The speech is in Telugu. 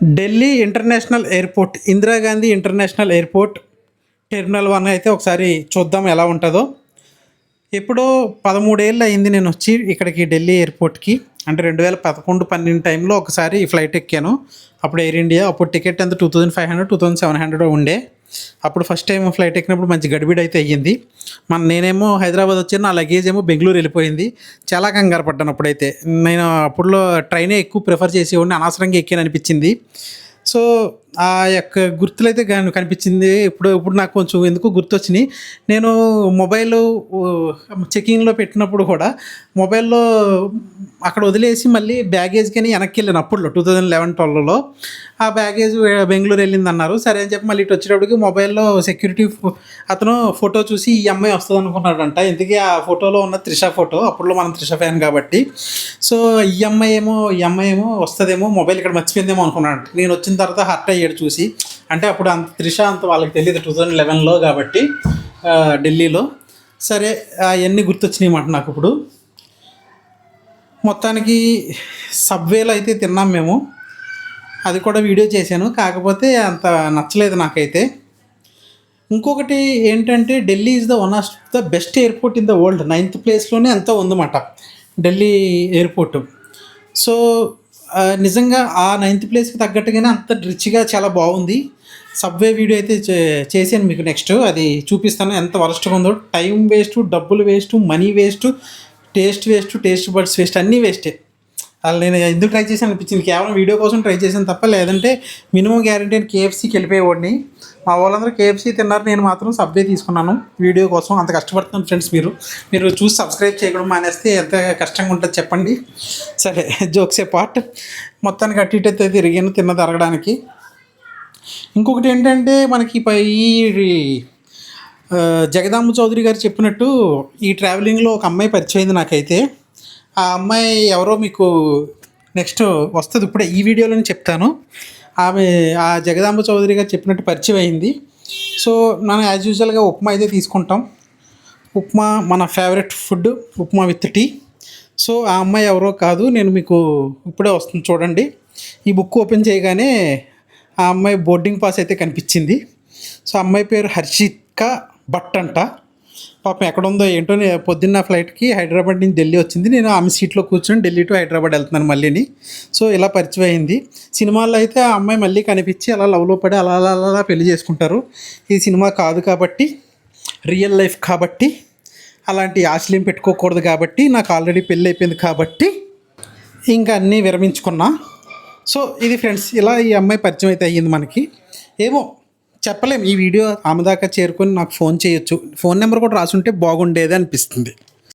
Delhi international airport, Indira Gandhi international airport terminal 1 అయితే ఒకసారి చూద్దాం ఎలా ఉంటుందో. ఎప్పుడో 13 ఏళ్ళు అయింది నేను వచ్చి ఇక్కడికి ఢిల్లీ ఎయిర్పోర్ట్కి. అంటే 2011-12 టైంలో ఒకసారి ఈ ఫ్లైట్ ఎక్కాను. అప్పుడు ఎయిర్ ఇండియా, అప్పుడు టికెట్ ఎంత 2500 2700 ఉండే. అప్పుడు ఫస్ట్ టైం ఫ్లైట్ ఎక్కినప్పుడు మంచి గడిబిడి అయితే అయ్యింది. నేనేమో హైదరాబాద్ వచ్చాను, నా లగేజ్ ఏమో బెంగళూరు వెళ్ళిపోయింది. చాలా కంగారు పడ్డాను అప్పుడైతే. నేను అప్పుడులో ట్రైనే ఎక్కువ ప్రిఫర్ చేసేవాడిని, అనవసరంగా ఎక్కాను అనిపించింది. సో ఆ యొక్క గుర్తులైతే కనిపించింది. ఇప్పుడు నాకు కొంచెం ఎందుకు గుర్తొచ్చినాయి. నేను మొబైల్ చెకింగ్లో పెట్టినప్పుడు కూడా మొబైల్లో అక్కడ వదిలేసి మళ్ళీ బ్యాగేజ్ కానీ వెనక్కి వెళ్ళాను. అప్పుడులో 2011-12లో ఆ బ్యాగేజ్ బెంగళూరు వెళ్ళింది అన్నారు. సరే అని చెప్పి మళ్ళీ ఇటు వచ్చేటప్పటికి మొబైల్లో సెక్యూరిటీ అతను ఫోటో చూసి ఈ అమ్మాయి వస్తుంది అనుకున్నాడంట. ఇందుకే ఆ ఫోటోలో ఉన్న త్రిష ఫోటో. అప్పుడులో మనం త్రిష ఫ్యాన్ కాబట్టి. సో ఈ అమ్మాయి ఏమో వస్తుందేమో, మొబైల్ ఇక్కడ మర్చిపోయిందేమో అనుకున్నాడు. నేను వచ్చిన తర్వాత హర్ట్ అయ్యాడు చూసి. అంటే అప్పుడు అంత త్రిష అంత వాళ్ళకి తెలియదు, 2011లో కాబట్టి ఢిల్లీలో. సరే అవన్నీ గుర్తొచ్చినాయి అన్నమాట నాకు ఇప్పుడు. మొత్తానికి సబ్వేలో అయితే తిన్నాం మేము. అది కూడా వీడియో చేశాను, కాకపోతే అంత నచ్చలేదు నాకైతే. ఇంకొకటి ఏంటంటే Delhi is one of the best airport in the world. 9th ప్లేస్లోనే ఎంతో ఉందన్నమాట ఢిల్లీ ఎయిర్పోర్టు. సో నిజంగా ఆ 9th ప్లేస్కి తగ్గట్టుగానే అంత రిచ్గా చాలా బాగుంది. సబ్వే వీడియో అయితే చేశాను మీకు, నెక్స్ట్ అది చూపిస్తాను ఎంత వరస్ట్గా ఉందో. టైం వేస్ట్, డబ్బులు waste, money waste, taste buds waste, అన్నీ వేస్టే. అలా నేను ఎందుకు ట్రై చేశాను అనిపించింది. కేవలం వీడియో కోసం ట్రై చేశాను తప్ప, లేదంటే మినిమం గ్యారంటీ అని కేఎఫ్సీకి వెళ్ళిపోయేవాడిని. మా వాళ్ళందరూ కేఎఫ్సీ తిన్నారు, నేను మాత్రం సబ్వే తీసుకున్నాను వీడియో కోసం. అంత కష్టపడుతున్నాను ఫ్రెండ్స్. మీరు చూసి సబ్స్క్రైబ్ చేయడం మానేస్తే ఎంత కష్టంగా ఉంటుంది చెప్పండి. సరే, జోక్సే పార్ట్. మొత్తానికి అటు ఇటు అయితే తిరిగాను తిన్నది అరగడానికి. ఇంకొకటి ఏంటంటే మనకి ఈ జగదాంబ చౌదరి గారు చెప్పినట్టు ఈ ట్రావెలింగ్లో ఒక అమ్మాయి పరిచయం అయింది నాకైతే. ఆ అమ్మాయి ఎవరో మీకు నెక్స్ట్ వస్తుంది, ఇప్పుడే ఈ వీడియోలోనే చెప్తాను. ఆ జగదాంబ చౌదరి గారు చెప్పినట్టు పరిచయం అయింది. సో మనం యాజ్ యూజువల్గా ఉప్మా అయితే తీసుకుంటాం. ఉప్మా మన favourite food, upma with tea. So ఆ అమ్మాయి ఎవరో కాదు, నేను మీకు ఇప్పుడే వస్తుంది చూడండి. ఈ బుక్ ఓపెన్ చేయగానే ఆ అమ్మాయి బోర్డింగ్ పాస్ అయితే కనిపించింది. సో అమ్మాయి పేరు హర్షిక భట్ అంట. పాపం ఎక్కడుందో ఏంటో. పొద్దున్న ఫ్లైట్కి హైదరాబాద్ నుంచి ఢిల్లీ వచ్చింది. నేను ఆమె సీట్లో కూర్చొని ఢిల్లీ టు హైదరాబాద్ వెళ్తున్నాను మళ్ళీని. సో ఇలా పరిచయం అయింది. సినిమాల్లో అయితే ఆ అమ్మాయి మళ్ళీ కనిపించి అలా లవ్లో పడి అలా పెళ్లి చేసుకుంటారు. ఈ సినిమా కాదు కాబట్టి, రియల్ లైఫ్ కాబట్టి, అలాంటి ఆశలేం పెట్టుకోకూడదు కాబట్టి, నాకు ఆల్రెడీ పెళ్ళి అయిపోయింది కాబట్టి ఇంకా అన్నీ విరమించుకున్నా. సో ఇది ఫ్రెండ్స్, ఇలా ఈ అమ్మాయి పరిచయం అయితే అయ్యింది మనకి. ఏమో చెప్పలేం, ఈ వీడియో ఆమె దాకా చేరుకొని నాకు ఫోన్ చేయొచ్చు. ఫోన్ నెంబర్ కూడా రాసుంటే బాగుండేది అనిపిస్తుంది.